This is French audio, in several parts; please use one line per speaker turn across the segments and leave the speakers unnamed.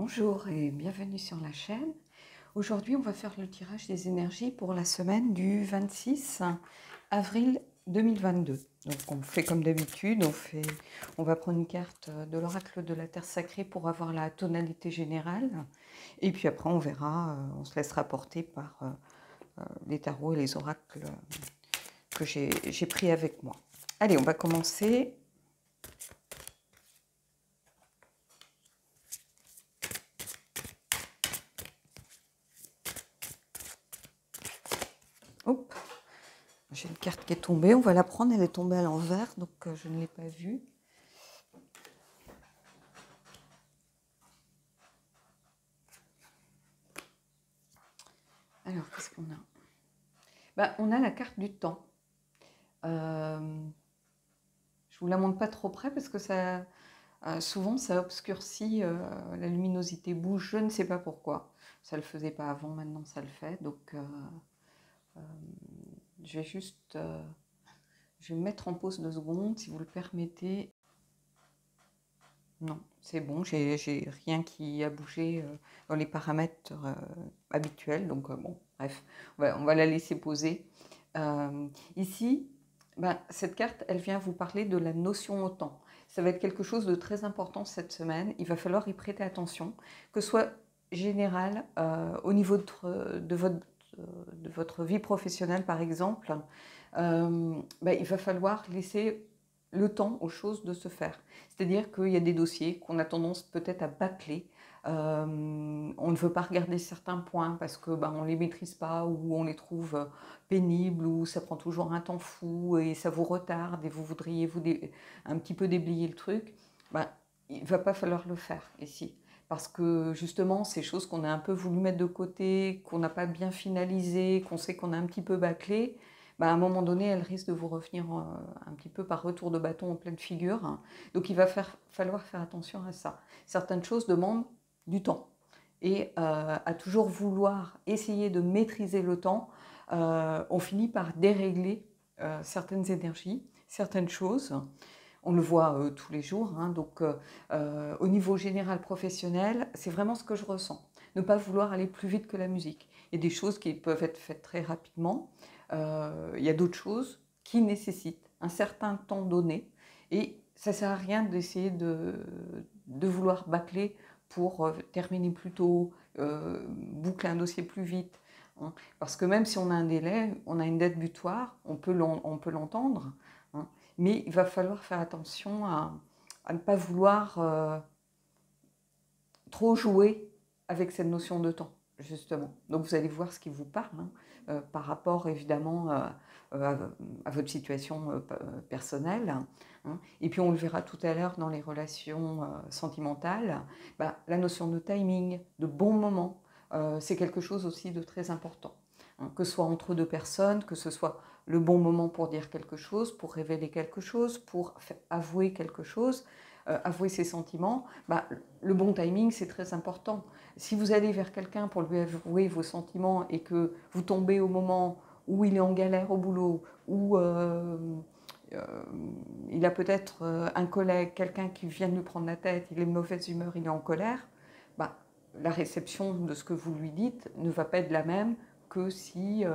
Bonjour et bienvenue sur la chaîne. Aujourd'hui, on va faire le tirage des énergies pour la semaine du 26 avril 2022. Donc, on fait comme d'habitude, on va prendre une carte de l'oracle de la Terre Sacrée pour avoir la tonalité générale. Et puis après, on verra, on se laissera porter par les tarots et les oracles que j'ai pris avec moi. Allez, on va commencer. Hop. J'ai une carte qui est tombée, on va la prendre, elle est tombée à l'envers, donc je ne l'ai pas vue. Alors, qu'est-ce qu'on a? On a la carte du temps. Je ne vous la montre pas trop près parce que ça, souvent ça obscurcit, la luminosité bouge, je ne sais pas pourquoi. Ça ne le faisait pas avant, maintenant ça le fait. Donc, je vais juste... je vais me mettre en pause 2 secondes, si vous le permettez. Non, c'est bon, j'ai rien qui a bougé dans les paramètres habituels. Donc, bon, bref, on va la laisser poser. Ici, cette carte, elle vient vous parler de la notion au temps. Ça va être quelque chose de très important cette semaine. Il va falloir y prêter attention, que ce soit général, au niveau de votre vie professionnelle, par exemple. Il va falloir laisser le temps aux choses de se faire. C'est-à-dire qu'il y a des dossiers qu'on a tendance peut-être à bâcler. On ne veut pas regarder certains points parce que on ne les maîtrise pas ou on les trouve pénibles ou ça prend toujours un temps fou et ça vous retarde et vous voudriez un petit peu déblayer le truc. Il ne va pas falloir le faire ici. Parce que justement, ces choses qu'on a un peu voulu mettre de côté, qu'on n'a pas bien finalisées, qu'on sait qu'on a un petit peu bâclé, à un moment donné, elle risque de vous revenir un petit peu par retour de bâton en pleine figure. Donc, il va falloir faire attention à ça. Certaines choses demandent du temps. Et à toujours vouloir essayer de maîtriser le temps, on finit par dérégler certaines énergies, certaines choses. On le voit tous les jours. Donc, au niveau général professionnel, c'est vraiment ce que je ressens. Ne pas vouloir aller plus vite que la musique. Il y a des choses qui peuvent être faites très rapidement. Il y a d'autres choses qui nécessitent un certain temps donné. Et ça ne sert à rien d'essayer de vouloir bâcler pour terminer plus tôt, boucler un dossier plus vite. Parce que même si on a un délai, on a une date butoir, on peut l'entendre. Mais il va falloir faire attention à ne pas vouloir trop jouer avec cette notion de temps, justement. Donc vous allez voir ce qui vous parle, par rapport évidemment à votre situation personnelle. Et puis on le verra tout à l'heure dans les relations sentimentales, la notion de timing, de bon moment, c'est quelque chose aussi de très important. Que ce soit entre deux personnes, que ce soit le bon moment pour dire quelque chose, pour révéler quelque chose, pour avouer quelque chose, avouer ses sentiments, le bon timing, c'est très important. Si vous allez vers quelqu'un pour lui avouer vos sentiments et que vous tombez au moment où il est en galère au boulot, où il a peut-être un collègue, quelqu'un qui vient de lui prendre la tête, il est de mauvaise humeur, il est en colère, la réception de ce que vous lui dites ne va pas être la même que si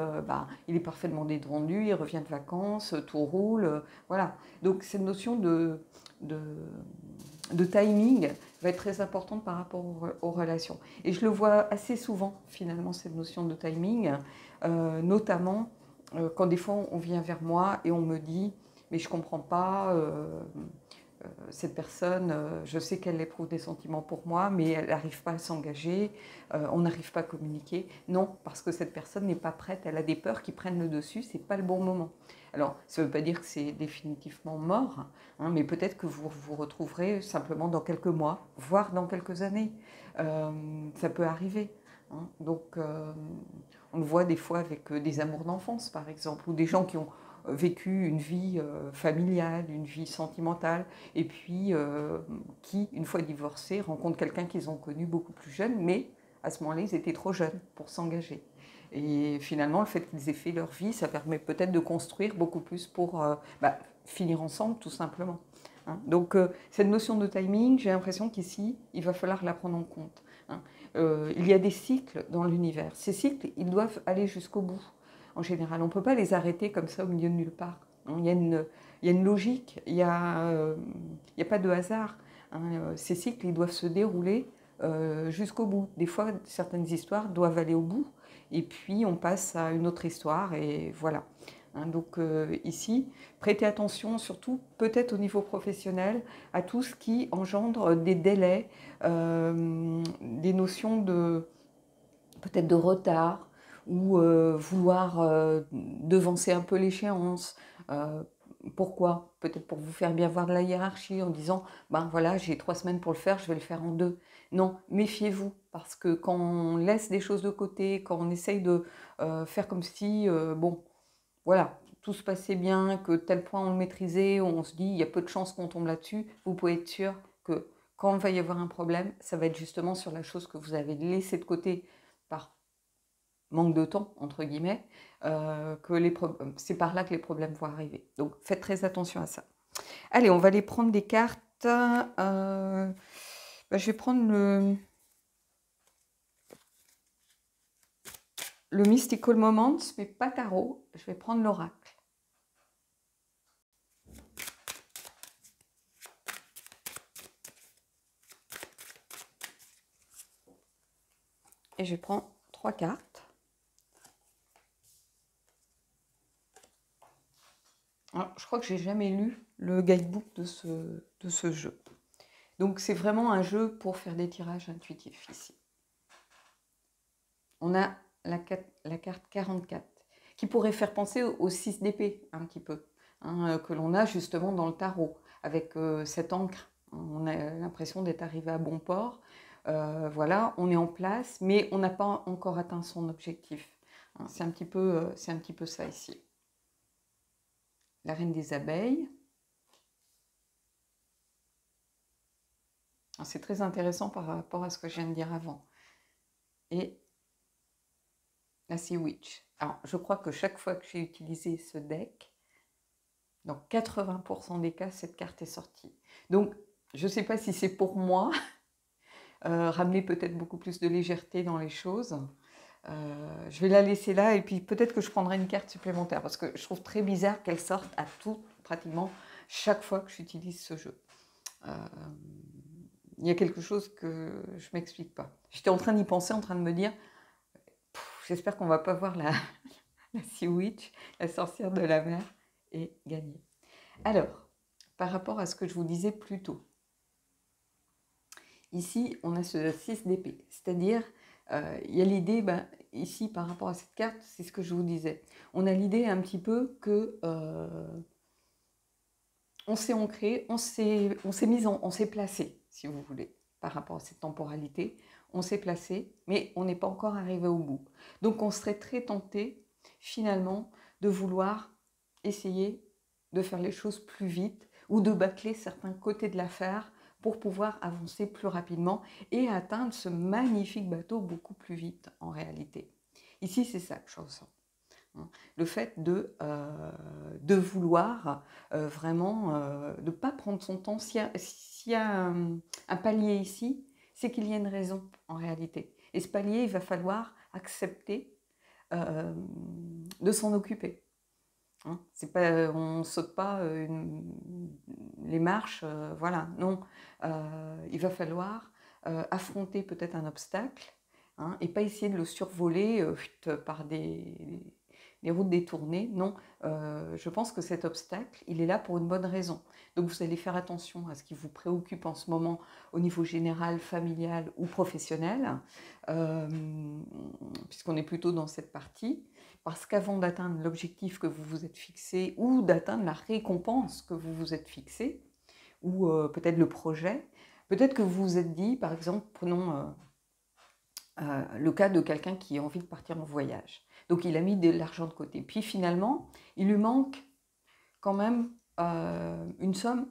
il est parfaitement détendu, il revient de vacances, tout roule, voilà. Donc cette notion de timing va être très importante par rapport aux relations. Et je le vois assez souvent, finalement, cette notion de timing, notamment quand des fois on vient vers moi et on me dit « mais je ne comprends pas, cette personne, je sais qu'elle éprouve des sentiments pour moi, mais elle n'arrive pas à s'engager, on n'arrive pas à communiquer. » Non, parce que cette personne n'est pas prête, elle a des peurs qui prennent le dessus, ce n'est pas le bon moment. Alors, ça ne veut pas dire que c'est définitivement mort, mais peut-être que vous vous retrouverez simplement dans quelques mois, voire dans quelques années. Ça peut arriver. Donc, on le voit des fois avec des amours d'enfance, par exemple, ou des gens qui ont vécu une vie familiale, une vie sentimentale, et puis qui, une fois divorcés, rencontrent quelqu'un qu'ils ont connu beaucoup plus jeune, mais à ce moment-là, ils étaient trop jeunes pour s'engager. Et finalement, le fait qu'ils aient fait leur vie, ça permet peut-être de construire beaucoup plus pour finir ensemble, tout simplement. Donc, cette notion de timing, j'ai l'impression qu'ici, il va falloir la prendre en compte. hein. Il y a des cycles dans l'univers. Ces cycles, ils doivent aller jusqu'au bout. En général, on ne peut pas les arrêter comme ça au milieu de nulle part. Il y a une logique, il n'y a pas de hasard, hein. Ces cycles, ils doivent se dérouler jusqu'au bout. Des fois, certaines histoires doivent aller au bout, et puis on passe à une autre histoire, et voilà. Hein, donc ici, prêtez attention, surtout peut-être au niveau professionnel, à tout ce qui engendre des délais, des notions de peut-être de retard, ou vouloir devancer un peu l'échéance. Euh, Pourquoi? Peut-être pour vous faire bien voir de la hiérarchie en disant, ben voilà, j'ai 3 semaines pour le faire, je vais le faire en 2. Non, méfiez-vous, parce que quand on laisse des choses de côté, quand on essaye de faire comme si, bon, voilà, tout se passait bien, que tel point on le maîtrisait, on se dit, il y a peu de chances qu'on tombe là-dessus, vous pouvez être sûr que quand il va y avoir un problème, ça va être justement sur la chose que vous avez laissée de côté par manque de temps, entre guillemets, c'est par là que les problèmes vont arriver. Donc faites très attention à ça. Allez, on va aller prendre des cartes. Je vais prendre le Mystical Moments, mais pas tarot. Je vais prendre l'oracle. Et je prends 3 cartes. Alors, je crois que j'ai jamais lu le guidebook de ce jeu. Donc c'est vraiment un jeu pour faire des tirages intuitifs ici. On a la carte 44, qui pourrait faire penser au 6 d'épée un petit peu, hein, que l'on a justement dans le tarot, avec cette ancre. On a l'impression d'être arrivé à bon port. Voilà, on est en place, mais on n'a pas encore atteint son objectif. Hein, c'est un petit peu ça ici. La reine des abeilles. C'est très intéressant par rapport à ce que je viens de dire avant. Et la Sea Witch. Alors, je crois que chaque fois que j'ai utilisé ce deck, dans 80% des cas, cette carte est sortie. Donc, je ne sais pas si c'est pour moi, ramener peut-être beaucoup plus de légèreté dans les choses. Je vais la laisser là, et puis peut-être que je prendrai une carte supplémentaire, parce que je trouve très bizarre qu'elle sorte à tout, pratiquement, chaque fois que j'utilise ce jeu. Il y a quelque chose que je ne m'explique pas. J'étais en train d'y penser, en train de me dire, j'espère qu'on ne va pas voir la Sea Witch, la sorcière de la mer, et gagner. Alors, par rapport à ce que je vous disais plus tôt, ici, on a ce 6 d'épée, c'est-à-dire, il y a l'idée, ici, par rapport à cette carte, c'est ce que je vous disais, on a l'idée un petit peu que on s'est ancré, on s'est placé, si vous voulez, par rapport à cette temporalité, on s'est placé, mais on n'est pas encore arrivé au bout. Donc on serait très tenté, finalement, de vouloir essayer de faire les choses plus vite, ou de bâcler certains côtés de l'affaire pour pouvoir avancer plus rapidement et atteindre ce magnifique bateau beaucoup plus vite, en réalité. Ici, c'est ça que je ressens. Le fait de vouloir vraiment, de ne pas prendre son temps. S'il y a un palier ici, c'est qu'il y a une raison en réalité. Et ce palier, il va falloir accepter de s'en occuper. Hein, on ne saute pas les marches, voilà, non. Il va falloir affronter peut-être un obstacle, hein, et pas essayer de le survoler par des routes détournées. Non, je pense que cet obstacle, il est là pour une bonne raison. Donc vous allez faire attention à ce qui vous préoccupe en ce moment au niveau général, familial ou professionnel, puisqu'on est plutôt dans cette partie. Parce qu'avant d'atteindre l'objectif que vous vous êtes fixé, ou d'atteindre la récompense que vous vous êtes fixé, ou peut-être le projet, peut-être que vous vous êtes dit, par exemple, prenons le cas de quelqu'un qui a envie de partir en voyage. Donc il a mis de l'argent de côté. Puis finalement, il lui manque quand même une somme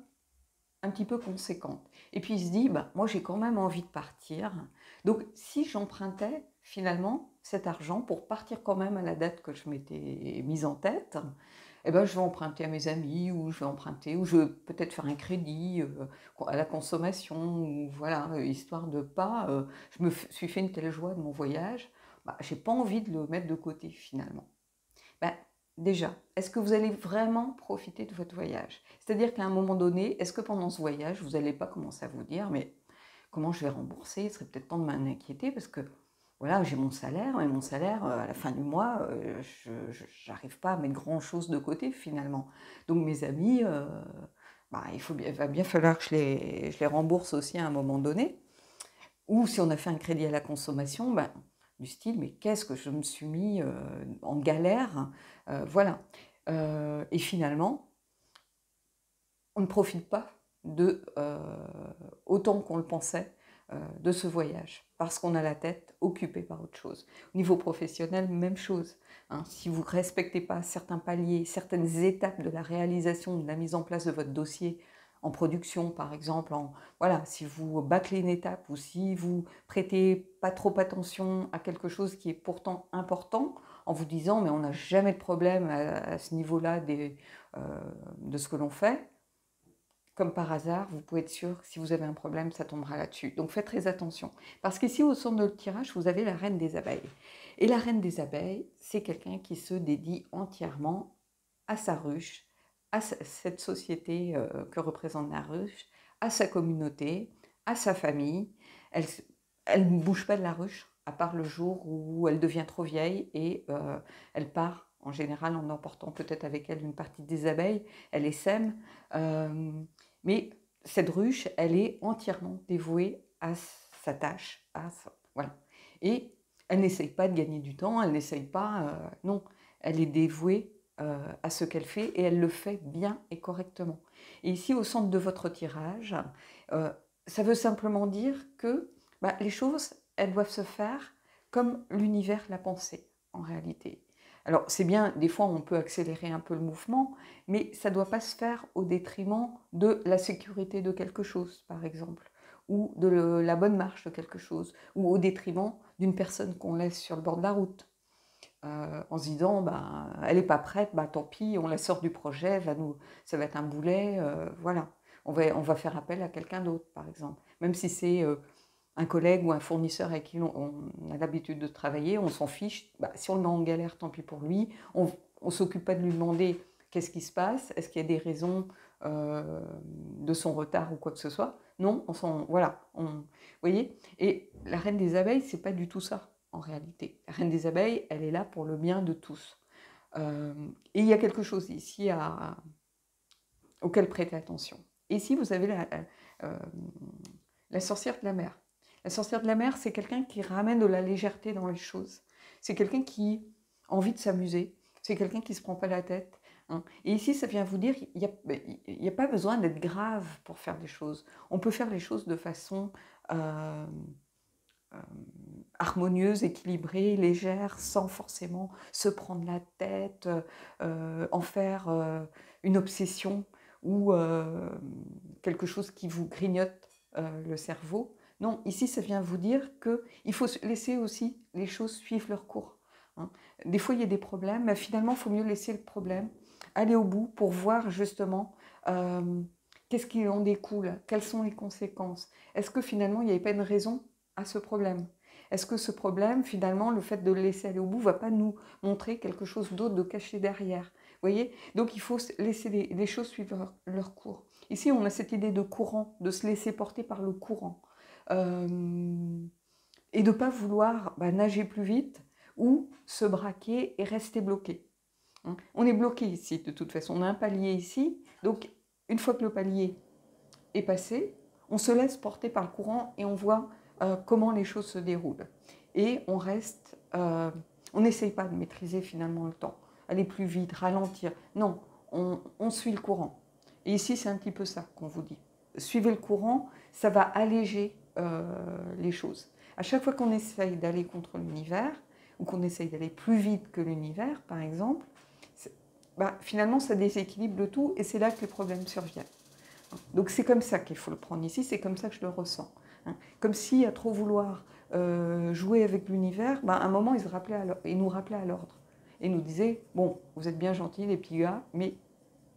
un petit peu conséquente. Et puis il se dit, moi j'ai quand même envie de partir. Donc si j'empruntais finalement cet argent pour partir quand même à la date que je m'étais mise en tête, eh ben, je vais emprunter à mes amis, ou je vais emprunter, ou je vais peut-être faire un crédit à la consommation, ou voilà, histoire de pas. Je me suis fait une telle joie de mon voyage, bah, j'ai pas envie de le mettre de côté finalement. Ben, déjà, est-ce que vous allez vraiment profiter de votre voyage? C'est-à-dire qu'à un moment donné, est-ce que pendant ce voyage, vous n'allez pas commencer à vous dire, mais comment je vais rembourser? Il serait peut-être temps de m'en inquiéter parce que voilà, j'ai mon salaire, et mon salaire, à la fin du mois, je n'arrive pas à mettre grand-chose de côté finalement. Donc mes amis, bah, il va bien falloir que je les rembourse aussi à un moment donné. Ou si on a fait un crédit à la consommation, ben, du style, mais qu'est-ce que je me suis mis en galère, voilà. Et finalement, on ne profite pas de autant qu'on le pensait de ce voyage, parce qu'on a la tête occupée par autre chose. Au niveau professionnel, même chose. Hein. Si vous ne respectez pas certains paliers, certaines étapes de la réalisation, de la mise en place de votre dossier, en production par exemple, voilà, si vous bâclez une étape ou si vous prêtez pas trop attention à quelque chose qui est pourtant important, en vous disant mais on n'a jamais de problème à ce niveau-là de ce que l'on fait, comme par hasard, vous pouvez être sûr que si vous avez un problème, ça tombera là-dessus. Donc faites très attention. Parce qu'ici, au centre de le tirage, vous avez la reine des abeilles. Et la reine des abeilles, c'est quelqu'un qui se dédie entièrement à sa ruche, à cette société que représente la ruche, à sa communauté, à sa famille. Elle ne bouge pas de la ruche, à part le jour où elle devient trop vieille et elle part, en général, en emportant peut-être avec elle une partie des abeilles. Elle les sème. Mais cette ruche, elle est entièrement dévouée à sa tâche, voilà. Et elle n'essaye pas de gagner du temps, elle n'essaye pas, non, elle est dévouée à ce qu'elle fait et elle le fait bien et correctement. Et ici, au centre de votre tirage, ça veut simplement dire que bah, les choses, elles doivent se faire comme l'univers l'a pensé en réalité. Alors c'est bien, des fois on peut accélérer un peu le mouvement, mais ça ne doit pas se faire au détriment de la sécurité de quelque chose, par exemple, ou de la bonne marche de quelque chose, ou au détriment d'une personne qu'on laisse sur le bord de la route, en se disant, bah, elle n'est pas prête, bah, tant pis, on la sort du projet, ça va être un boulet, voilà. On va faire appel à quelqu'un d'autre, par exemple. Même si c'est un collègue ou un fournisseur avec qui on a l'habitude de travailler, on s'en fiche. Bah, si on le met en galère, tant pis pour lui. On ne s'occupe pas de lui demander qu'est-ce qui se passe, est-ce qu'il y a des raisons de son retard ou quoi que ce soit. Non, voilà. Vous voyez. Et la reine des abeilles, c'est pas du tout ça, en réalité. La reine des abeilles, elle est là pour le bien de tous. Et il y a quelque chose ici auquel prêter attention. Ici, vous avez la sorcière de la mer. La sorcière de la mer, c'est quelqu'un qui ramène de la légèreté dans les choses. C'est quelqu'un qui a envie de s'amuser. C'est quelqu'un qui ne se prend pas la tête. Hein. Et ici, ça vient vous dire qu'il n'y a pas besoin d'être grave pour faire les choses. On peut faire les choses de façon harmonieuse, équilibrée, légère, sans forcément se prendre la tête, en faire une obsession ou quelque chose qui vous grignote le cerveau. Non, ici, ça vient vous dire qu'il faut laisser aussi les choses suivre leur cours. Hein. Des fois, il y a des problèmes, mais finalement, il faut mieux laisser le problème, aller au bout pour voir justement qu'est-ce qui en découle, quelles sont les conséquences. Est-ce que finalement, il n'y avait pas une raison à ce problème? Est-ce que ce problème, finalement, le fait de le laisser aller au bout, ne va pas nous montrer quelque chose d'autre de caché derrière? Vous voyez? Donc, il faut laisser les choses suivre leur cours. Ici, on a cette idée de courant, de se laisser porter par le courant. Et de ne pas vouloir nager plus vite ou se braquer et rester bloqué. Hein. On est bloqué ici, de toute façon. On a un palier ici. Donc, une fois que le palier est passé, on se laisse porter par le courant et on voit comment les choses se déroulent. Et on reste... on n'essaye pas de maîtriser finalement le temps. Aller plus vite, ralentir. Non, on suit le courant. Et ici, c'est un petit peu ça qu'on vous dit. Suivez le courant, ça va alléger les choses. À chaque fois qu'on essaye d'aller contre l'univers, ou qu'on essaye d'aller plus vite que l'univers, par exemple, finalement, ça déséquilibre le tout et c'est là que les problèmes surviennent. Donc c'est comme ça qu'il faut le prendre ici, c'est comme ça que je le ressens. Hein. Comme si, à trop vouloir jouer avec l'univers, à un moment, il nous rappelait à l'ordre. et nous disait, bon, vous êtes bien gentils les petits gars, mais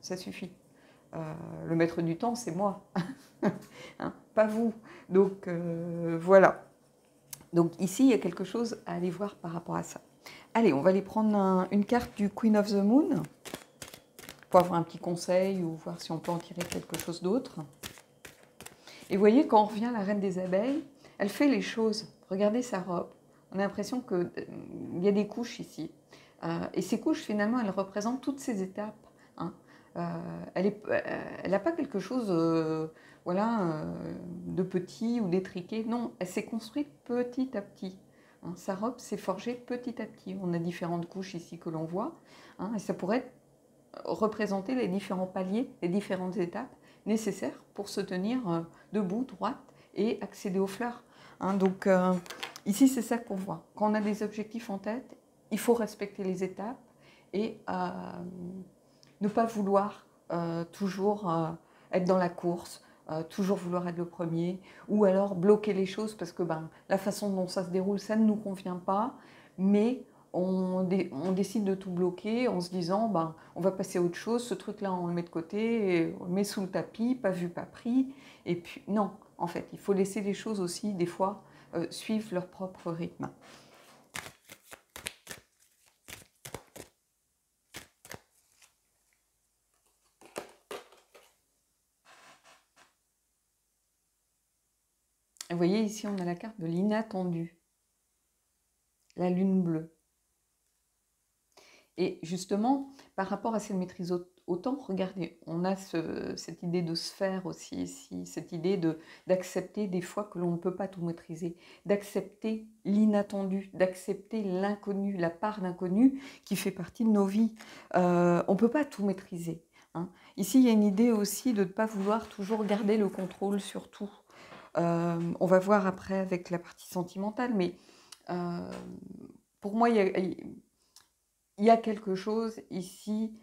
ça suffit. Le maître du temps, c'est moi, hein, pas vous. Donc voilà. Donc ici, il y a quelque chose à aller voir par rapport à ça. Allez, on va aller prendre une carte du Queen of the Moon pour avoir un petit conseil ou voir si on peut en tirer quelque chose d'autre. Et vous voyez, quand on revient à la reine des abeilles, elle fait les choses. Regardez sa robe. On a l'impression qu'il y a des couches ici. Et ces couches, finalement, elles représentent toutes ces étapes. Hein. Elle n'a pas quelque chose voilà, de petit ou d'étriqué. Non, elle s'est construite petit à petit. Hein. Sa robe s'est forgée petit à petit. On a différentes couches ici que l'on voit. Hein, et ça pourrait représenter les différents paliers, les différentes étapes nécessaires pour se tenir debout, droite et accéder aux fleurs. Hein, donc ici, c'est ça qu'on voit. Quand on a des objectifs en tête, il faut respecter les étapes et ne pas vouloir toujours être dans la course, toujours vouloir être le premier, ou alors bloquer les choses parce que la façon dont ça se déroule, ça ne nous convient pas, mais on décide de tout bloquer en se disant on va passer à autre chose, ce truc-là on le met de côté, et on le met sous le tapis, pas vu, pas pris. Et puis non, en fait, il faut laisser les choses aussi, des fois, suivre leur propre rythme. Vous voyez, ici, on a la carte de l'inattendu, la lune bleue. Et justement, par rapport à cette maîtrise autant, regardez, on a cette idée de sphère aussi ici, cette idée d'accepter des fois que l'on ne peut pas tout maîtriser, d'accepter l'inattendu, d'accepter l'inconnu, la part d'inconnu qui fait partie de nos vies. On ne peut pas tout maîtriser. Hein. Ici, il y a une idée aussi de ne pas vouloir toujours garder le contrôle sur tout. On va voir après avec la partie sentimentale, mais pour moi, il y a quelque chose ici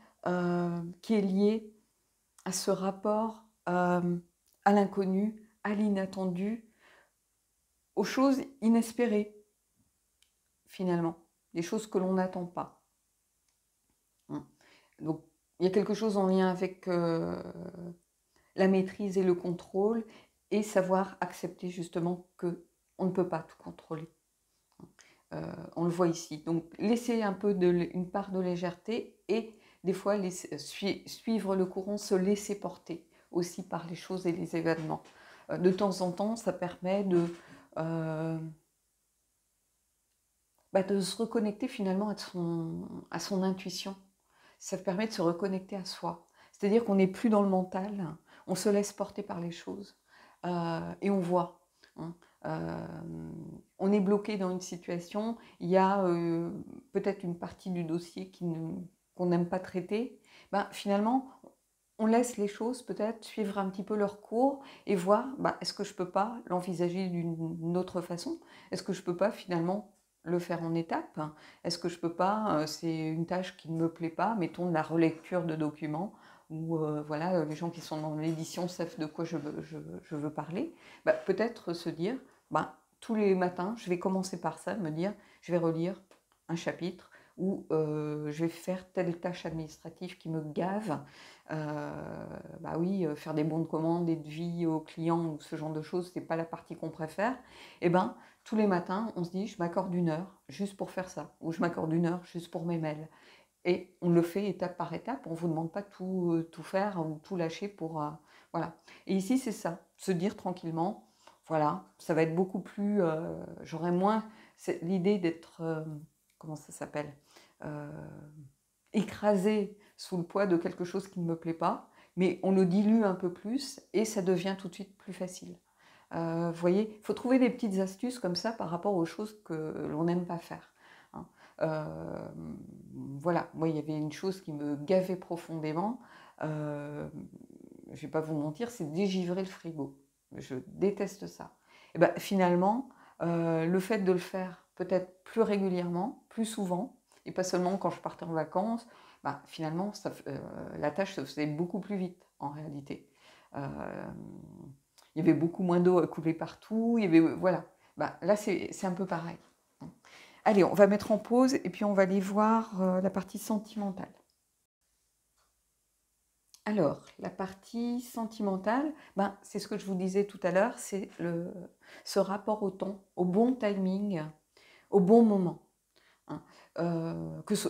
qui est lié à ce rapport à l'inconnu, à l'inattendu, aux choses inespérées, finalement, des choses que l'on n'attend pas. Donc, il y a quelque chose en lien avec la maîtrise et le contrôle, et savoir accepter justement qu'on ne peut pas tout contrôler. On le voit ici. Donc, laisser un peu une part de légèreté et des fois suivre le courant, se laisser porter aussi par les choses et les événements. De temps en temps, ça permet de se reconnecter finalement à son intuition. Ça permet de se reconnecter à soi. C'est-à-dire qu'on n'est plus dans le mental, on se laisse porter par les choses et on voit. Hein. On est bloqué dans une situation, il y a peut-être une partie du dossier qu'on n'aime pas traiter. Finalement, on laisse les choses peut-être suivre un petit peu leur cours et voir est-ce que je ne peux pas l'envisager d'une autre façon? Est-ce que je ne peux pas finalement le faire en étapes? Est-ce que je ne peux pas, c'est une tâche qui ne me plaît pas, mettons de la relecture de documents, ou voilà, les gens qui sont dans l'édition savent de quoi je veux parler. Peut-être se dire, tous les matins, je vais commencer par ça, me dire, je vais relire un chapitre, ou je vais faire telle tâche administrative qui me gave. Oui, faire des bons de commande et de vie aux clients ou ce genre de choses, c'est pas la partie qu'on préfère. Et tous les matins, on se dit, je m'accorde 1 heure juste pour faire ça, ou je m'accorde 1 heure juste pour mes mails. Et on le fait étape par étape, on ne vous demande pas tout faire ou tout lâcher pour... voilà. Et ici, c'est ça, se dire tranquillement, voilà, ça va être beaucoup plus... j'aurai moins l'idée d'être... comment ça s'appelle écrasé sous le poids de quelque chose qui ne me plaît pas, mais on le dilue un peu plus et ça devient tout de suite plus facile. Vous voyez, il faut trouver des petites astuces comme ça par rapport aux choses que l'on n'aime pas faire. Hein. Voilà, moi il y avait une chose qui me gavait profondément, je ne vais pas vous mentir, c'est dégivrer le frigo. Je déteste ça. Et finalement, le fait de le faire peut-être plus régulièrement, plus souvent, et pas seulement quand je partais en vacances, finalement, la tâche se faisait beaucoup plus vite, en réalité. Il y avait beaucoup moins d'eau à couler partout, il y avait, voilà. Là, c'est un peu pareil. Allez, on va mettre en pause et puis on va aller voir la partie sentimentale. Alors, la partie sentimentale, ben, c'est ce que je vous disais tout à l'heure, c'est ce rapport au temps, au bon timing, au bon moment. Hein.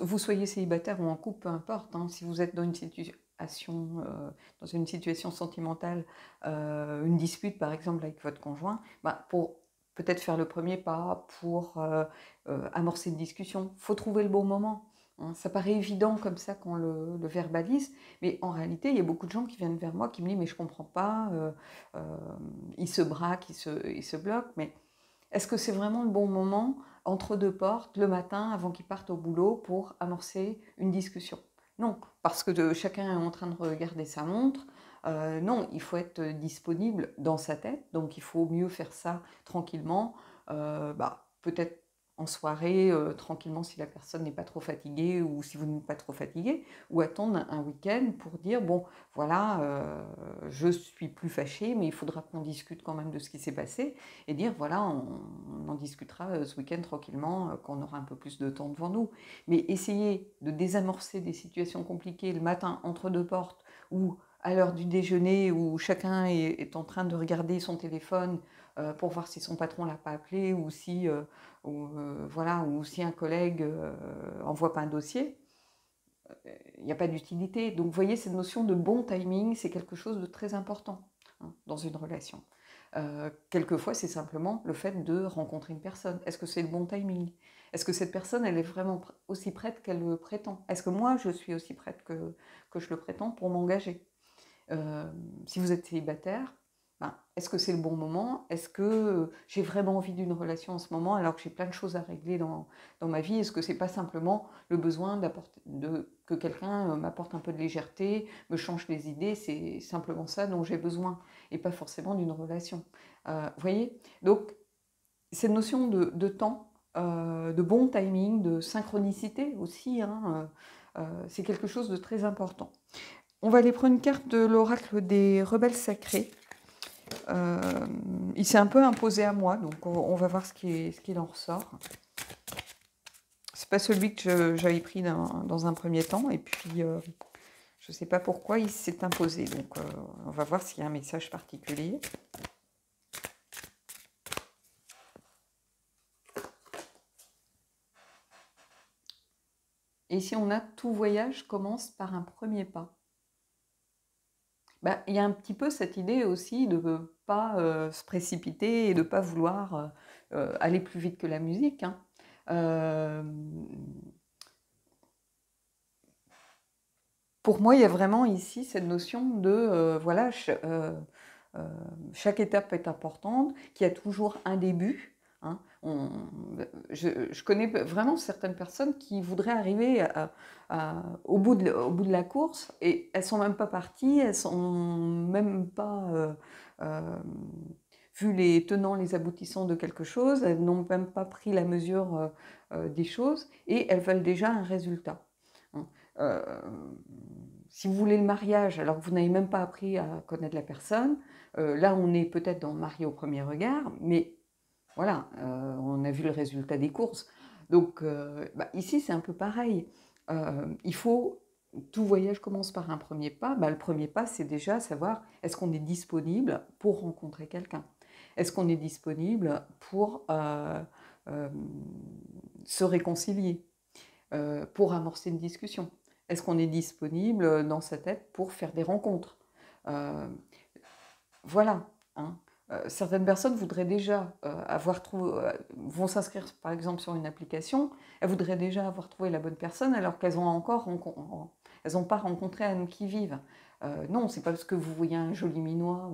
Vous soyez célibataire ou en couple, peu importe, hein, si vous êtes dans une situation sentimentale, une dispute par exemple avec votre conjoint, ben, pour peut-être faire le premier pas, pour amorcer une discussion, il faut trouver le bon moment. Hein. Ça paraît évident comme ça qu'on le verbalise, mais en réalité, il y a beaucoup de gens qui viennent vers moi qui me disent « mais je ne comprends pas, ils se braquent, ils se bloquent », mais est-ce que c'est vraiment le bon moment, entre deux portes, le matin, avant qu'ils partent au boulot, pour amorcer une discussion? Non, parce que chacun est en train de regarder sa montre. Non, il faut être disponible dans sa tête, donc il faut mieux faire ça tranquillement, peut-être en soirée, tranquillement si la personne n'est pas trop fatiguée ou si vous n'êtes pas trop fatigué, ou attendre un week-end pour dire, bon, voilà, je suis plus fâchée, mais il faudra qu'on discute quand même de ce qui s'est passé, et dire, voilà, on en discutera ce week-end tranquillement, quand on aura un peu plus de temps devant nous. Mais essayer de désamorcer des situations compliquées le matin entre deux portes, ou à l'heure du déjeuner, où chacun est en train de regarder son téléphone pour voir si son patron l'a pas appelé, ou si, voilà, ou si un collègue envoie pas un dossier, il n'y a pas d'utilité. Donc vous voyez, cette notion de bon timing, c'est quelque chose de très important, hein, dans une relation. Quelquefois, c'est simplement le fait de rencontrer une personne. Est-ce que c'est le bon timing? Est-ce que cette personne, elle est vraiment aussi prête qu'elle le prétend? Est-ce que moi, je suis aussi prête que je le prétends pour m'engager? Si vous êtes célibataire, ben, est-ce que c'est le bon moment? Est-ce que j'ai vraiment envie d'une relation en ce moment alors que j'ai plein de choses à régler dans ma vie? Est-ce que c'est pas simplement le besoin que quelqu'un m'apporte un peu de légèreté, me change les idées? C'est simplement ça dont j'ai besoin et pas forcément d'une relation. Vous voyez? Donc, cette notion de temps, de bon timing, de synchronicité aussi, hein, c'est quelque chose de très important. On va aller prendre une carte de l'oracle des rebelles sacrés. Il s'est un peu imposé à moi, donc on va voir ce qu'il en ressort. C'est pas celui que j'avais pris dans un premier temps, et puis je ne sais pas pourquoi il s'est imposé. Donc on va voir s'il y a un message particulier. Et ici on a tout voyage commence par un premier pas. Ben, il y a un petit peu cette idée aussi de ne pas se précipiter et de ne pas vouloir aller plus vite que la musique. Hein. Pour moi, il y a vraiment ici cette notion de, voilà, chaque étape est importante, qu'il y a toujours un début. Hein. Je connais vraiment certaines personnes qui voudraient arriver au bout de la course et elles ne sont même pas parties, elles ne sont même pas vu les tenants, les aboutissants de quelque chose, elles n'ont même pas pris la mesure des choses et elles veulent déjà un résultat. Hein. Si vous voulez le mariage alors que vous n'avez même pas appris à connaître la personne, là on est peut-être dans marié au premier regard, mais voilà, on a vu le résultat des courses. Donc ici c'est un peu pareil. Il faut, tout voyage commence par un premier pas. Le premier pas c'est déjà savoir est-ce qu'on est disponible pour rencontrer quelqu'un? Est-ce qu'on est disponible pour se réconcilier, pour amorcer une discussion? Est-ce qu'on est disponible dans sa tête pour faire des rencontres? Voilà. Hein. Certaines personnes voudraient déjà vont s'inscrire par exemple sur une application, elles voudraient déjà avoir trouvé la bonne personne alors qu'elles n'ont pas rencontré un homme qui vive. Non, c'est pas parce que vous voyez un joli minois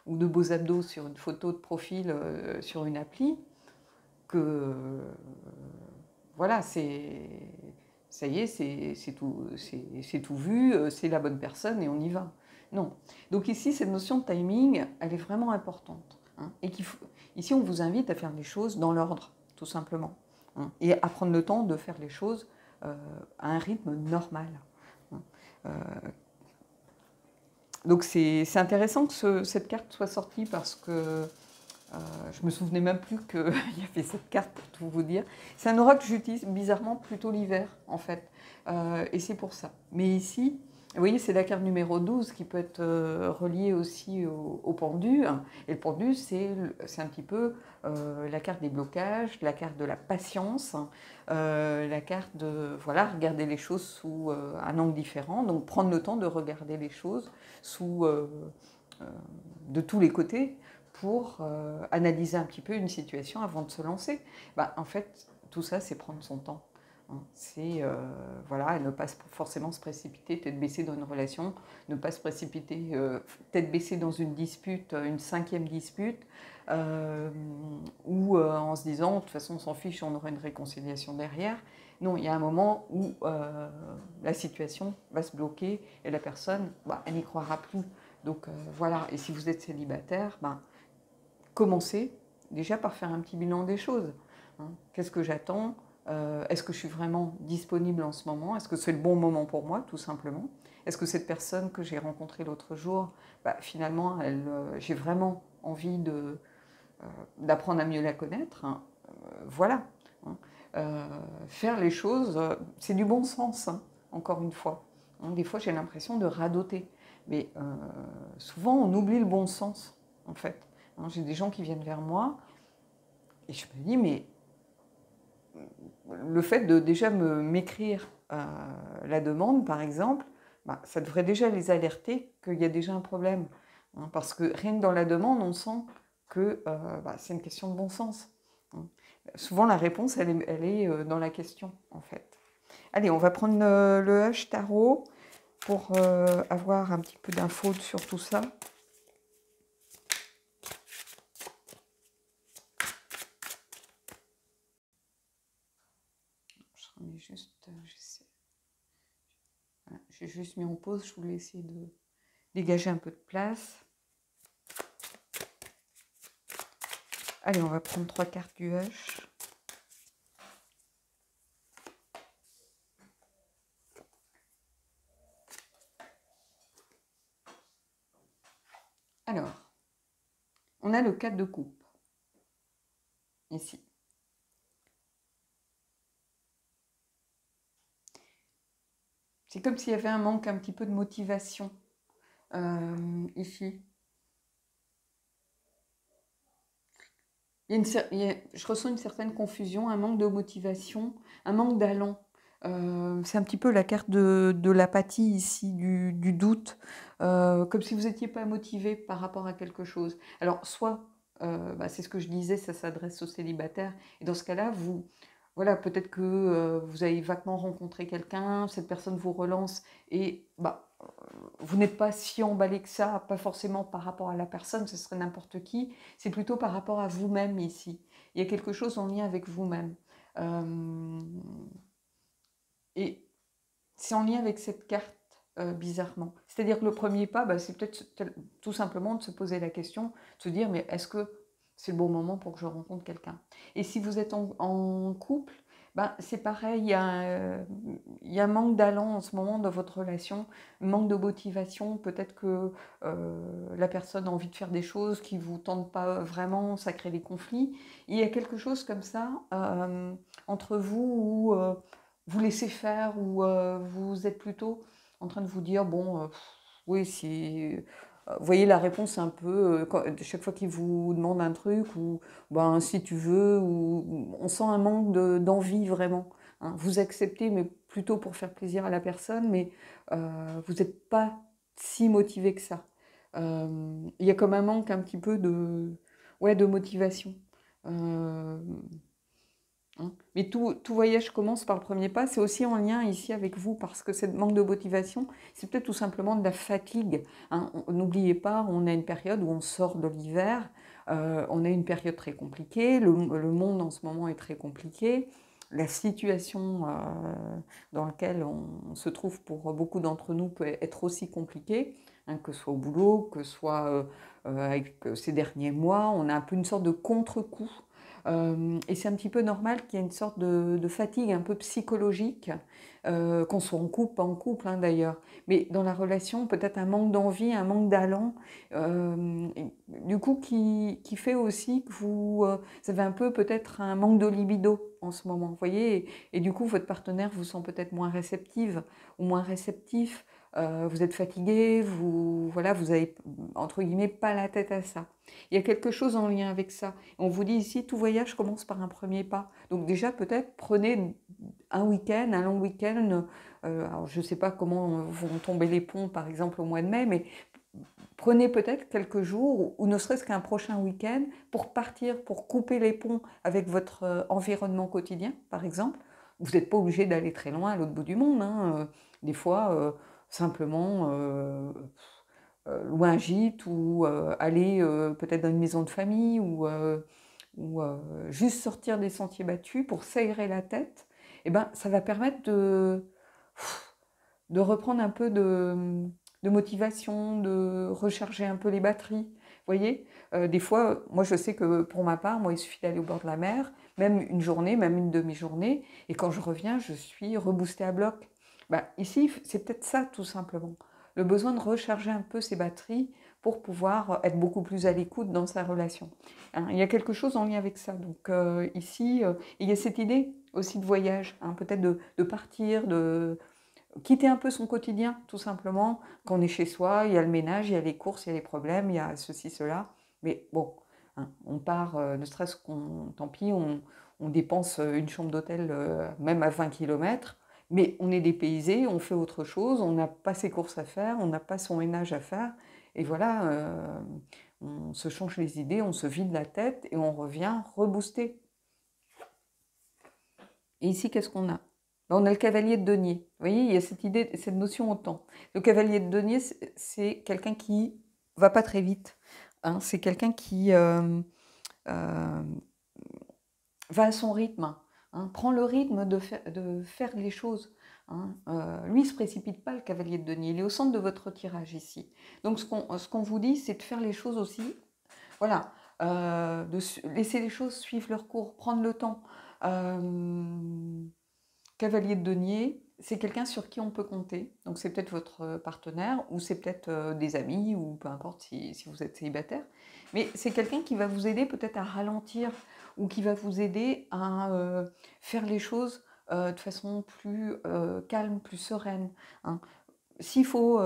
ou de beaux abdos sur une photo de profil sur une appli que voilà, ça y est, c'est tout vu, c'est la bonne personne et on y va. Non. Donc ici, cette notion de timing, elle est vraiment importante. Hein, et ici, on vous invite à faire les choses dans l'ordre, tout simplement. Hein, et à prendre le temps de faire les choses à un rythme normal. Hein, donc c'est intéressant que cette carte soit sortie parce que Je me souvenais même plus qu'il y avait cette carte pour tout vous dire. C'est un aura que j'utilise bizarrement plutôt l'hiver en fait. Et c'est pour ça. Mais ici, vous voyez, c'est la carte numéro 12 qui peut être reliée aussi au pendu. Et le pendu, c'est un petit peu la carte des blocages, la carte de la patience, la carte de voilà, regarder les choses sous un angle différent. Donc prendre le temps de regarder les choses sous, de tous les côtés pour analyser un petit peu une situation avant de se lancer. Bah, en fait, tout ça, c'est prendre son temps. C'est voilà, ne pas forcément se précipiter, tête baissée dans une relation, ne pas se précipiter, tête baissée dans une dispute, une 5e dispute, ou en se disant, de toute façon, on s'en fiche, on aura une réconciliation derrière. Non, il y a un moment où la situation va se bloquer et la personne, bah, elle n'y croira plus. Donc voilà, et si vous êtes célibataire, ben, commencez déjà par faire un petit bilan des choses. Qu'est-ce que j'attends? Est-ce que je suis vraiment disponible en ce moment? Est-ce que c'est le bon moment pour moi, tout simplement? Est-ce que cette personne que j'ai rencontrée l'autre jour, bah, finalement, j'ai vraiment envie d'apprendre à mieux la connaître? Voilà. Faire les choses, c'est du bon sens, encore une fois. Des fois, j'ai l'impression de radoter. Mais souvent, on oublie le bon sens, en fait. J'ai des gens qui viennent vers moi et je me dis, mais le fait de déjà m'écrire la demande, par exemple, bah, ça devrait déjà les alerter qu'il y a déjà un problème. Parce que rien que dans la demande, on sent que bah, c'est une question de bon sens. Souvent, la réponse, elle est dans la question, en fait. Allez, on va prendre le Hush Tarot pour avoir un petit peu d'infos sur tout ça. Je remets juste, voilà, j'ai juste mis en pause, je voulais essayer de dégager un peu de place. Allez, on va prendre 3 cartes du Hush. Alors, on a le 4 de coupe, ici. C'est comme s'il y avait un manque un petit peu de motivation, ici. Je ressens une certaine confusion, un manque de motivation, un manque d'allant. C'est un petit peu la carte de l'apathie ici, du doute, comme si vous n'étiez pas motivé par rapport à quelque chose. Alors, soit, bah, c'est ce que je disais, ça s'adresse aux célibataires, et dans ce cas-là, voilà, peut-être que vous avez vaguement rencontré quelqu'un, cette personne vous relance, et bah, vous n'êtes pas si emballé que ça, pas forcément par rapport à la personne, ce serait n'importe qui, c'est plutôt par rapport à vous-même ici. Il y a quelque chose en lien avec vous-même. Et c'est en lien avec cette carte, bizarrement. C'est-à-dire que le premier pas, bah, c'est peut-être tout simplement de se poser la question, de se dire, mais est-ce que c'est le bon moment pour que je rencontre quelqu'un? Et si vous êtes en couple, bah, c'est pareil, il y a un manque d'allant en ce moment dans votre relation, un manque de motivation, peut-être que la personne a envie de faire des choses qui ne vous tentent pas vraiment, ça crée des conflits. Il y a quelque chose comme ça entre vous où vous laissez faire ou vous êtes plutôt en train de vous dire, bon, oui, si... Vous voyez, la réponse est un peu, chaque fois qu'il vous demande un truc, ou ben, si tu veux, ou on sent un manque d'envie vraiment. Vous acceptez, mais plutôt pour faire plaisir à la personne, mais vous n'êtes pas si motivé que ça. Il y a comme un manque un petit peu ouais, de motivation. Euh, Mais tout voyage commence par le premier pas. C'est aussi en lien ici avec vous parce que ce manque de motivation, c'est peut-être tout simplement de la fatigue. N'oubliez pas, on a une période où on sort de l'hiver, on a une période très compliquée, le monde en ce moment est très compliqué. La situation dans laquelle on se trouve pour beaucoup d'entre nous peut être aussi compliquée, que ce soit au boulot, que ce soit avec ces derniers mois. On a un peu une sorte de contre-coup Et c'est un petit peu normal qu'il y ait une sorte de fatigue un peu psychologique, qu'on soit en couple, pas en couple hein, d'ailleurs, mais dans la relation, peut-être un manque d'envie, un manque d'allant, du coup qui fait aussi que vous avez un peu peut-être un manque de libido en ce moment, vous voyez, et du coup votre partenaire vous sent peut-être moins réceptive ou moins réceptif, vous êtes fatigué, voilà, vous avez entre guillemets pas la tête à ça. Il y a quelque chose en lien avec ça. On vous dit ici, tout voyage commence par un premier pas. Donc déjà, peut-être, prenez un week-end, un long week-end. Alors, je ne sais pas comment vont tomber les ponts, par exemple, au mois de mai, mais prenez peut-être quelques jours, ou ne serait-ce qu'un prochain week-end, pour partir, pour couper les ponts avec votre environnement quotidien, par exemple. Vous n'êtes pas obligé d'aller très loin à l'autre bout du monde. Hein. Des fois, simplement louer un gîte ou aller peut-être dans une maison de famille ou juste sortir des sentiers battus pour s'aérer la tête, eh ben, ça va permettre de reprendre un peu de motivation, de recharger un peu les batteries. Vous voyez, des fois, moi je sais que pour ma part, moi il suffit d'aller au bord de la mer, même une journée, même une demi-journée, et quand je reviens, je suis reboostée à bloc. Ben, ici, c'est peut-être ça tout simplement. Le besoin de recharger un peu ses batteries pour pouvoir être beaucoup plus à l'écoute dans sa relation. Hein, il y a quelque chose en lien avec ça. Donc ici, il y a cette idée aussi de voyage, hein, peut-être de partir, de quitter un peu son quotidien, tout simplement. Quand on est chez soi, il y a le ménage, il y a les courses, il y a les problèmes, il y a ceci, cela. Mais bon, hein, on part, ne serait-ce qu'on, tant pis, on dépense une chambre d'hôtel même à 20 km, mais on est dépaysé, on fait autre chose, on n'a pas ses courses à faire, on n'a pas son ménage à faire. Et voilà, on se change les idées, on se vide la tête et on revient reboosté. Et ici, qu'est-ce qu'on a? On a le cavalier de denier. Vous voyez, il y a cette idée, cette notion au temps. Le cavalier de denier, c'est quelqu'un qui va pas très vite. Hein. C'est quelqu'un qui euh, va à son rythme, hein, prend le rythme de faire les choses. Hein. Lui, il ne se précipite pas, le cavalier de denier. Il est au centre de votre tirage ici. Donc, ce qu'on vous dit, c'est de faire les choses aussi. Voilà, de laisser les choses suivre leur cours, prendre le temps. Cavalier de denier, c'est quelqu'un sur qui on peut compter. Donc c'est peut-être votre partenaire ou c'est peut-être des amis ou peu importe si vous êtes célibataire. Mais c'est quelqu'un qui va vous aider peut-être à ralentir ou qui va vous aider à faire les choses de façon plus calme, plus sereine. Hein. S'il faut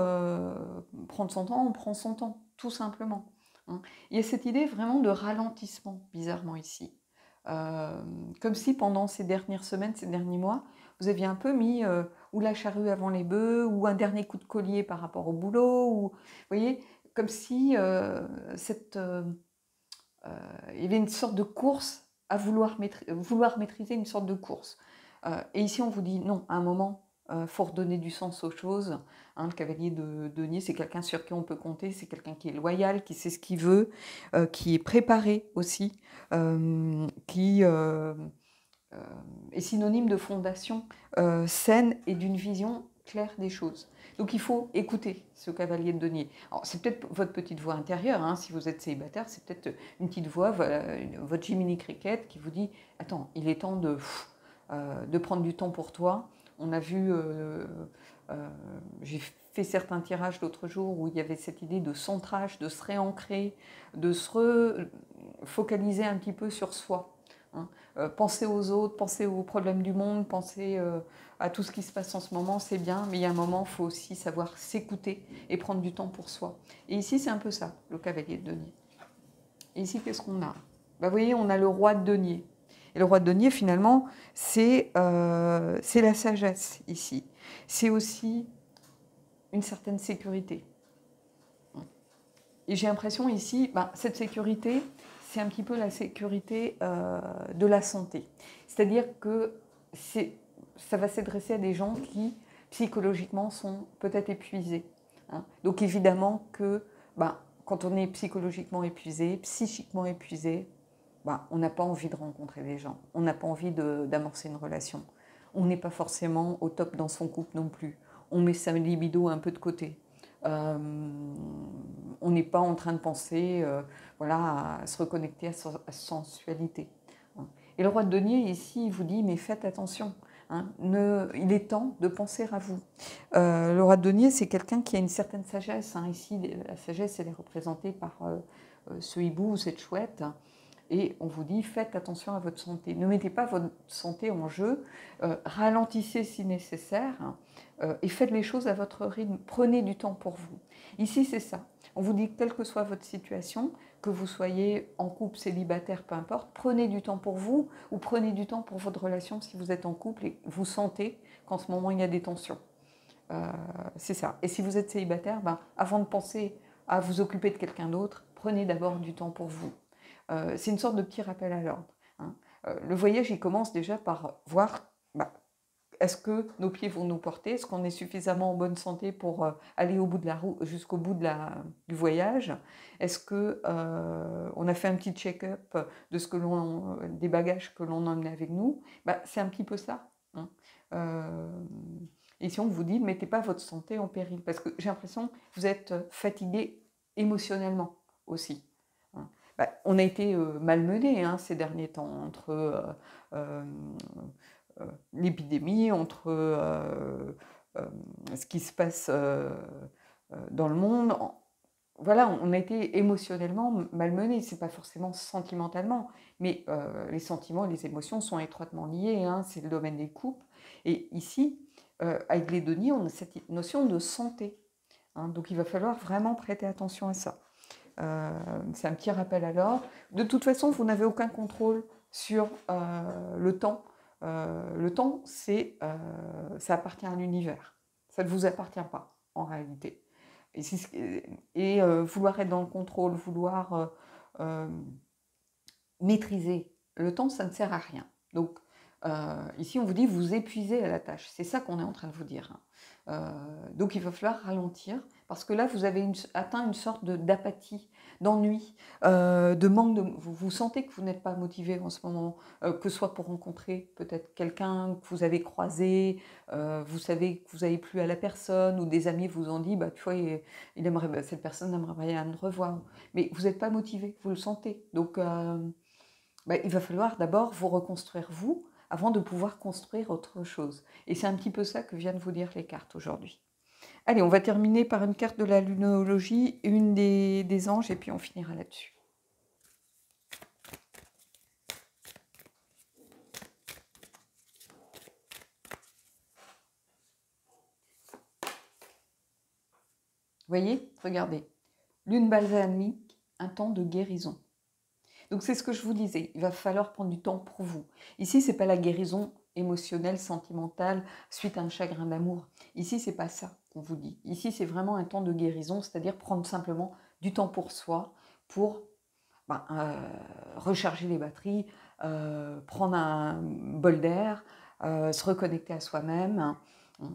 prendre son temps, on prend son temps, tout simplement. Hein. Il y a cette idée vraiment de ralentissement, bizarrement ici. Comme si pendant ces dernières semaines, ces derniers mois, vous aviez un peu mis ou la charrue avant les bœufs, ou un dernier coup de collier par rapport au boulot, ou vous voyez, comme si il y avait une sorte de course à vouloir maîtriser une sorte de course. Et ici, on vous dit non, à un moment, il faut redonner du sens aux choses. Hein, le cavalier de denier, c'est quelqu'un sur qui on peut compter, c'est quelqu'un qui est loyal, qui sait ce qu'il veut, qui est préparé aussi, qui est synonyme de fondation saine et d'une vision claire des choses. Donc il faut écouter ce cavalier de denier. C'est peut-être votre petite voix intérieure, hein, si vous êtes célibataire, c'est peut-être une petite voix, votre Jiminy Cricket qui vous dit « Attends, il est temps de prendre du temps pour toi ». On a vu, j'ai fait certains tirages l'autre jour où il y avait cette idée de centrage, de se réancrer, de se focaliser un petit peu sur soi. Hein. Penser aux autres, penser aux problèmes du monde, penser à tout ce qui se passe en ce moment, c'est bien, mais il y a un moment, il faut aussi savoir s'écouter et prendre du temps pour soi. Et ici, c'est un peu ça, le cavalier de denier. Et ici, qu'est-ce qu'on a? Vous voyez, on a le roi de denier. Et le roi de denier, finalement, c'est la sagesse, ici. C'est aussi une certaine sécurité. Et j'ai l'impression ici, cette sécurité, c'est un petit peu la sécurité de la santé. C'est-à-dire que ça va s'adresser à des gens qui, psychologiquement, sont peut-être épuisés. Hein. Donc évidemment que quand on est psychologiquement épuisé, psychiquement épuisé, on n'a pas envie de rencontrer des gens. On n'a pas envie d'amorcer une relation. On n'est pas forcément au top dans son couple non plus. On met sa libido un peu de côté. On n'est pas en train de penser voilà, à se reconnecter à sa sensualité. Et le roi de denier, ici, il vous dit, mais faites attention. Hein, il est temps de penser à vous. Le roi de denier, c'est quelqu'un qui a une certaine sagesse. Hein. Ici, la sagesse, elle est représentée par ce hibou ou cette chouette. Et on vous dit, faites attention à votre santé. Ne mettez pas votre santé en jeu. Ralentissez si nécessaire. Et faites les choses à votre rythme. Prenez du temps pour vous. Ici, c'est ça. On vous dit, quelle que soit votre situation, que vous soyez en couple, célibataire, peu importe, prenez du temps pour vous ou prenez du temps pour votre relation si vous êtes en couple et vous sentez qu'en ce moment, il y a des tensions. C'est ça. Et si vous êtes célibataire, ben, avant de penser à vous occuper de quelqu'un d'autre, prenez d'abord du temps pour vous. C'est une sorte de petit rappel à l'ordre. Hein. Le voyage, il commence déjà par voir... Bah, est-ce que nos pieds vont nous porter? Est-ce qu'on est suffisamment en bonne santé pour aller au bout de la route, jusqu'au bout du voyage? Est-ce que on a fait un petit check-up de des bagages que l'on emmenait avec nous? Bah, c'est un petit peu ça. Hein. Et si on vous dit, ne mettez pas votre santé en péril, parce que j'ai l'impression que vous êtes fatigué émotionnellement aussi. Hein. Bah, on a été malmenés ces derniers temps entre l'épidémie, entre ce qui se passe dans le monde. Voilà, on a été émotionnellement malmenés. C'est pas forcément sentimentalement, mais les sentiments et les émotions sont étroitement liés. Hein, c'est le domaine des couples. Et ici, avec les deniers, on a cette notion de santé. Hein, donc il va falloir vraiment prêter attention à ça. C'est un petit rappel à l'ordre. De toute façon, vous n'avez aucun contrôle sur le temps. Le temps, ça appartient à l'univers. Ça ne vous appartient pas, en réalité. Et vouloir être dans le contrôle, vouloir maîtriser le temps, ça ne sert à rien. Donc, ici, on vous dit, vous épuisez à la tâche. C'est ça qu'on est en train de vous dire. Hein. Donc, il va falloir ralentir, parce que là, vous avez atteint une sorte d'apathie, d'ennui, de manque de... Vous sentez que vous n'êtes pas motivé en ce moment, que ce soit pour rencontrer peut-être quelqu'un que vous avez croisé, vous savez que vous n'avez plus à la personne, ou des amis vous ont dit, bah, tu vois, cette personne aimerait bien me revoir. Mais vous n'êtes pas motivé, vous le sentez. Donc... il va falloir d'abord vous reconstruire vous avant de pouvoir construire autre chose. Et c'est un petit peu ça que viennent vous dire les cartes aujourd'hui. Allez, on va terminer par une carte de la lunologie, une des anges, et puis on finira là-dessus. Vous voyez? Regardez. Lune balsamique, un temps de guérison. Donc c'est ce que je vous disais, il va falloir prendre du temps pour vous. Ici, ce n'est pas la guérison émotionnelle, sentimentale, suite à un chagrin d'amour. Ici, c'est pas ça qu'on vous dit. Ici, c'est vraiment un temps de guérison, c'est-à-dire prendre simplement du temps pour soi, pour recharger les batteries, prendre un bol d'air, se reconnecter à soi-même.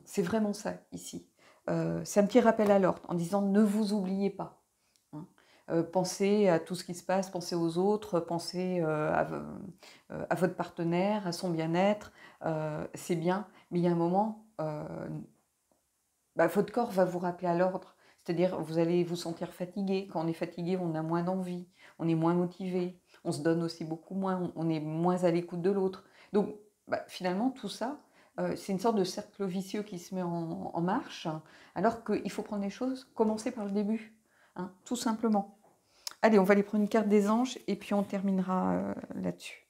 C'est vraiment ça, ici. C'est un petit rappel à l'ordre, en disant ne vous oubliez pas. Pensez à tout ce qui se passe, pensez aux autres, pensez à votre partenaire, à son bien-être, c'est bien, mais il y a un moment, votre corps va vous rappeler à l'ordre, c'est-à-dire vous allez vous sentir fatigué. Quand on est fatigué, on a moins d'envie, on est moins motivé, on se donne aussi beaucoup moins, on est moins à l'écoute de l'autre. Donc finalement, tout ça, c'est une sorte de cercle vicieux qui se met en marche, alors qu'il faut prendre les choses, commencer par le début, hein, tout simplement. Allez, on va aller prendre une carte des anges et puis on terminera là-dessus.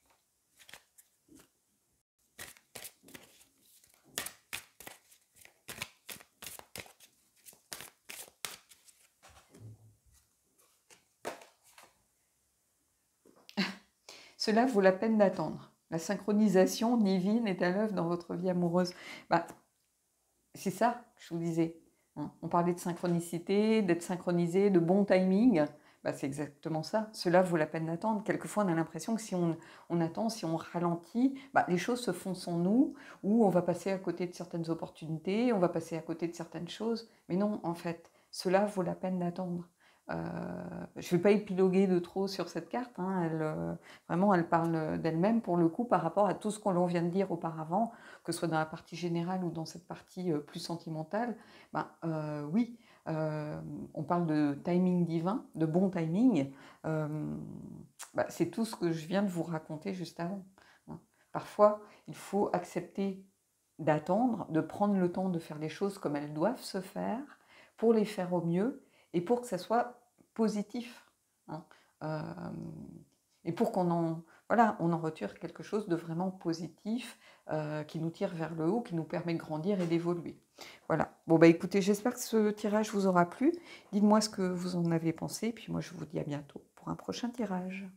Cela vaut la peine d'attendre. La synchronisation divine est à l'œuvre dans votre vie amoureuse. C'est ça que je vous disais. Hein. On parlait de synchronicité, d'être synchronisé, de bon timing. C'est exactement ça. Cela vaut la peine d'attendre. Quelquefois, on a l'impression que si on attend, si on ralentit, les choses se font sans nous, ou on va passer à côté de certaines opportunités, on va passer à côté de certaines choses. Mais non, en fait, cela vaut la peine d'attendre. Je ne vais pas épiloguer de trop sur cette carte. Hein. Vraiment, elle parle d'elle-même pour le coup par rapport à tout ce qu'on vient de dire auparavant, que ce soit dans la partie générale ou dans cette partie plus sentimentale. Oui, on parle de timing divin, de bon timing. C'est tout ce que je viens de vous raconter juste avant. Parfois, il faut accepter d'attendre, de prendre le temps de faire les choses comme elles doivent se faire, pour les faire au mieux et pour que ça soit positif, hein. Et pour qu'on en, voilà, on en retire quelque chose de vraiment positif, qui nous tire vers le haut, qui nous permet de grandir et d'évoluer. Voilà. Bon, bah écoutez, j'espère que ce tirage vous aura plu. Dites-moi ce que vous en avez pensé, puis moi je vous dis à bientôt pour un prochain tirage.